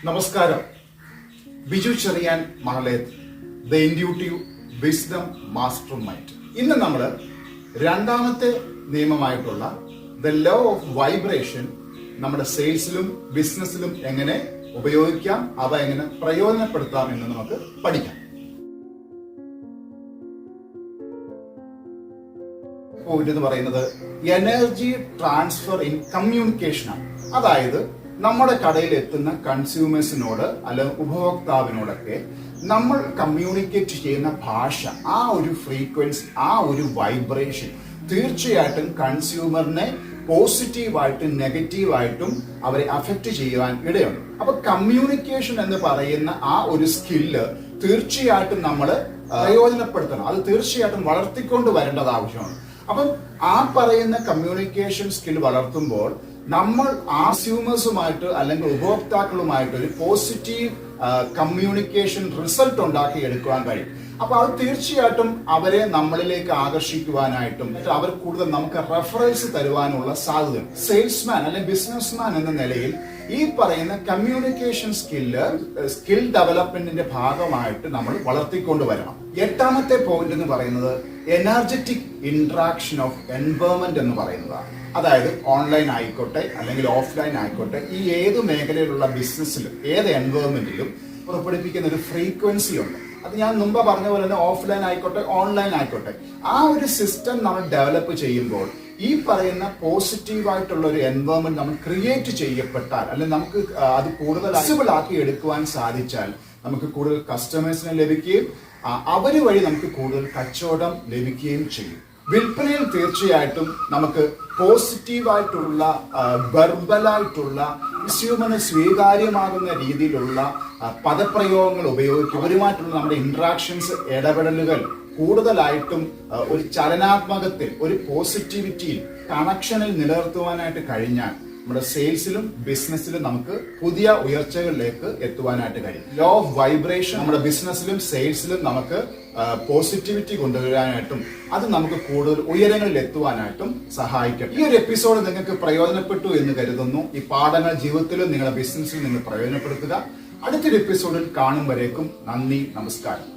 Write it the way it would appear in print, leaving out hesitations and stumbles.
നമസ്കാരം. ബിജു ചെറിയാൻ മഹലേത്, the intuitive wisdom master mind. ഇന്ന് നമ്മൾ രണ്ടാമത്തെ നിയമമായിട്ടുള്ള ദ ലോ ഓഫ് വൈബ്രേഷൻ നമ്മുടെ സെയിൽസിലും ബിസിനസ്സിലും എങ്ങനെ ഉപയോഗിക്കാം, അവ എങ്ങനെ പ്രയോജനപ്പെടുത്താം എന്ന് നമുക്ക് പഠിക്കാം. പോയിന്റ് എന്ന് പറയുന്നത് എനർജി ട്രാൻസ്ഫർ ഇൻ കമ്മ്യൂണിക്കേഷനാണ്. അതായത് നമ്മുടെ കടയിൽ എത്തുന്ന കൺസ്യൂമേഴ്സിനോട് അല്ലെങ്കിൽ ഉപഭോക്താവിനോടൊക്കെ നമ്മൾ കമ്മ്യൂണിക്കേറ്റ് ചെയ്യുന്ന ഭാഷ, ആ ഒരു ഫ്രീക്വൻസി, ആ ഒരു വൈബ്രേഷൻ തീർച്ചയായിട്ടും കൺസ്യൂമറിനെ പോസിറ്റീവായിട്ടും നെഗറ്റീവായിട്ടും അവരെ അഫക്റ്റ് ചെയ്യുവാൻ ഇടയുണ്ട്. അപ്പൊ കമ്മ്യൂണിക്കേഷൻ എന്ന് പറയുന്ന ആ ഒരു സ്കില്ല് തീർച്ചയായിട്ടും നമ്മൾ പ്രയോജനപ്പെടുത്തണം. അത് തീർച്ചയായിട്ടും വളർത്തിക്കൊണ്ട് വരേണ്ടത് ആവശ്യമാണ്. അപ്പം ആ പറയുന്ന കമ്മ്യൂണിക്കേഷൻ സ്കിൽ വളർത്തുമ്പോൾ നമ്മൾ കൺസ്യൂമേഴ്സുമായിട്ട് അല്ലെങ്കിൽ ഉപഭോക്താക്കളുമായിട്ട് ഒരു പോസിറ്റീവ് കമ്മ്യൂണിക്കേഷൻ റിസൾട്ട് ഉണ്ടാക്കി എടുക്കുവാൻ കഴിയും. അപ്പൊ അത് തീർച്ചയായിട്ടും അവരെ നമ്മളിലേക്ക് ആകർഷിക്കുവാനായിട്ടും അവർ കൂടുതൽ നമുക്ക് റെഫറൻസ് തരുവാനുള്ള സാധ്യത. സെയിൽസ്മാൻ അല്ലെങ്കിൽ ബിസിനസ്മാൻ എന്ന നിലയിൽ ഈ പറയുന്ന കമ്മ്യൂണിക്കേഷൻ സ്കിൽ ഡെവലപ്മെന്റിന്റെ ഭാഗമായിട്ട് നമ്മൾ വളർത്തിക്കൊണ്ട് വരണം. എട്ടാമത്തെ പോയിന്റ് എന്ന് പറയുന്നത് എനർജറ്റിക് ഇന്ററാക്ഷൻ ഓഫ് എൻവയറൺമെന്റ് എന്ന് പറയുന്നതാണ്. അതായത് ഓൺലൈൻ ആയിക്കോട്ടെ അല്ലെങ്കിൽ ഓഫ്ലൈൻ ആയിക്കോട്ടെ, ഈ ഏത് മേഖലയിലുള്ള ബിസിനസ്സിലും ഏത് എൻവയറൺമെന്റിലും പുറപ്പെടുപ്പിക്കുന്ന ഒരു ഫ്രീക്വൻസി ഉണ്ട്. അത് ഞാൻ മുമ്പ് പറഞ്ഞ പോലെ തന്നെ ഓഫ്ലൈൻ ആയിക്കോട്ടെ ഓൺലൈൻ ആയിക്കോട്ടെ, ആ ഒരു സിസ്റ്റം നമ്മൾ ഡെവലപ്പ് ചെയ്യുമ്പോൾ ഈ പറയുന്ന പോസിറ്റീവായിട്ടുള്ള ഒരു എൻവയറൺമെന്റ് നമ്മൾ ക്രിയേറ്റ് ചെയ്യപ്പെട്ടാൽ, അല്ലെങ്കിൽ നമുക്ക് അത് കൂടുതൽ വിസിബിൾ ആക്കി എടുക്കുവാൻ സാധിച്ചാൽ നമുക്ക് കൂടുതൽ കസ്റ്റമേഴ്സിനെ ലഭിക്കുകയും അവര് വഴി നമുക്ക് കൂടുതൽ കച്ചവടം ലഭിക്കുകയും ചെയ്യും. വിൽപ്പനയിൽ തീർച്ചയായിട്ടും നമുക്ക് പോസിറ്റീവായിട്ടുള്ള വെർബലായിട്ടുള്ള കൺസ്യൂമറിന് സ്വീകാര്യമാകുന്ന രീതിയിലുള്ള പദപ്രയോഗങ്ങൾ ഉപയോഗിക്കും. അവരുമായിട്ടുള്ള നമ്മുടെ ഇന്ററാക്ഷൻസ്, ഇടപെടലുകൾ കൂടുതലായിട്ടും ഒരു ചലനാത്മകത്തിൽ, ഒരു പോസിറ്റിവിറ്റിയിൽ, കണക്ഷനിൽ നിലനിർത്തുവാനായിട്ട് കഴിഞ്ഞാൽ നമ്മുടെ സെയിൽസിലും ബിസിനസ്സിലും നമുക്ക് പുതിയ ഉയർച്ചകളിലേക്ക് എത്തുവാനായിട്ട് കഴിയും. ലോ ഓഫ് വൈബ്രേഷൻ നമ്മുടെ ബിസിനസ്സിലും സെയിൽസിലും നമുക്ക് പോസിറ്റിവിറ്റി കൊണ്ടുവരാനായിട്ടും അത് നമുക്ക് കൂടുതൽ ഉയരങ്ങളിൽ എത്തുവാനായിട്ടും സഹായിക്കും. ഈ ഒരു എപ്പിസോഡ് നിങ്ങൾക്ക് പ്രയോജനപ്പെട്ടു എന്ന് കരുതുന്നു. ഈ പാഠങ്ങൾ ജീവിതത്തിലും നിങ്ങളുടെ ബിസിനസ്സിലും നിങ്ങൾ പ്രയോജനപ്പെടുത്തുക. അടുത്തൊരു എപ്പിസോഡിൽ കാണും വരേക്കും നന്ദി, നമസ്കാരം.